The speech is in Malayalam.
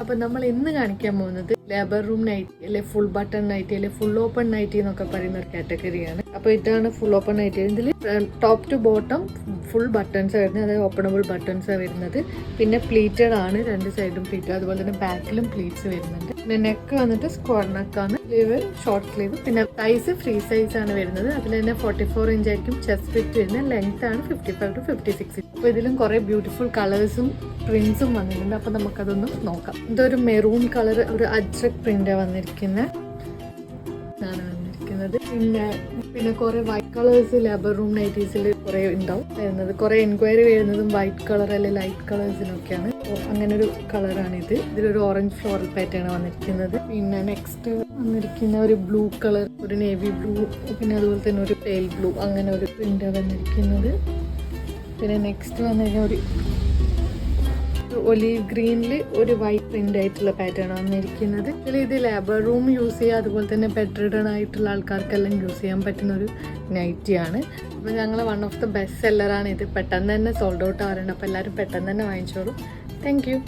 അപ്പോൾ നമ്മൾ ഇന്ന് കാണിക്കാൻ പോകുന്നത് ലേബർ റൂം നൈറ്റി അല്ലെ ഫുൾ ബട്ടൺ നൈറ്റി അല്ലെ ഫുൾ ഓപ്പൺ നൈറ്റി എന്നൊക്കെ പറയുന്ന ഒരു കാറ്റഗറിയാണ്. അപ്പോൾ ഇതാണ് ഫുൾ ഓപ്പൺ നൈറ്റി. ഇതിൽ top to bottom full buttons വരുന്നത്, അതായത് ഓപ്പണബിൾ ബട്ടൺസ് വരുന്നത്. പിന്നെ പ്ലീറ്റഡ് ആണ്, രണ്ട് സൈഡും പ്ലീറ്റ്, അതുപോലെ തന്നെ ബാക്കിലും പ്ലീറ്റ്സ് വരുന്നുണ്ട്. പിന്നെ നെക്ക് വന്നിട്ട് സ്ക്വയർ നെക്കാണ്, സ്ലീവ് ഷോർട്ട് സ്ലീവ്. പിന്നെ സൈസ് ഫ്രീ സൈസ് ആണ് വരുന്നത്. അതിൽ തന്നെ 44 ഇഞ്ച് ആയിരിക്കും ചെസ്റ്റ് ഫിറ്റ് വരുന്നത്. ലെങ്ത് ആണ് 55 to 56. അപ്പോൾ ഇതിലും കുറേ ബ്യൂട്ടിഫുൾ കളേഴ്സും പ്രിന്റ്സും വന്നിട്ടുണ്ട്. അപ്പോൾ നമുക്കതൊന്ന് നോക്കാം. ഇതൊരു മെറൂൺ കളർ, ഒരു അജ്രക് പ്രിന്റാണ് വന്നിരിക്കുന്നത്. പിന്നെ കുറെ വൈറ്റ് കളേഴ്സ് ലേബർ റൂം നൈറ്റീസിൽ കുറെ ഉണ്ടാവും വരുന്നത്. കുറെ എൻക്വയറി വരുന്നതും വൈറ്റ് കളർ അല്ലെ ലൈറ്റ് കളേഴ്സിനൊക്കെയാണ്. അങ്ങനെ ഒരു കളറാണ് ഇത്. ഇതിലൊരു ഓറഞ്ച് ഫ്ലോറൽ പാറ്റേൺ വന്നിരിക്കുന്നത്. പിന്നെ നെക്സ്റ്റ് വന്നിരിക്കുന്ന ഒരു ബ്ലൂ കളർ, ഒരു നേവി ബ്ലൂ, പിന്നെ അതുപോലെ തന്നെ ഒരു പെയിൽ ബ്ലൂ, അങ്ങനെ ഒരു പ്രിന്റ് വന്നിരിക്കുന്നത്. പിന്നെ നെക്സ്റ്റ് വന്നിരിക്കുന്ന ഒരു ഒലീവ് ഗ്രീനിൽ ഒരു വൈറ്റ് പ്രിന്റ് ആയിട്ടുള്ള പാറ്റേൺ വന്നിരിക്കുന്നത്. ഇത് ലേബർ റൂം യൂസ് ചെയ്യുക, അതുപോലെ തന്നെ ബെഡ് റിഡൺ ആയിട്ടുള്ള ആൾക്കാർക്കെല്ലാം യൂസ് ചെയ്യാൻ പറ്റുന്ന ഒരു നൈറ്റിയാണ്. അപ്പോൾ ഞങ്ങൾ വൺ ഓഫ് ദ ബെസ്റ്റ് സെല്ലറാണ് ഇത്. പെട്ടെന്ന് തന്നെ സോൾഡ് ഔട്ട് ആവാറുണ്ട്. അപ്പോൾ എല്ലാവരും പെട്ടെന്ന് തന്നെ വാങ്ങിച്ചോളൂ. Thank U.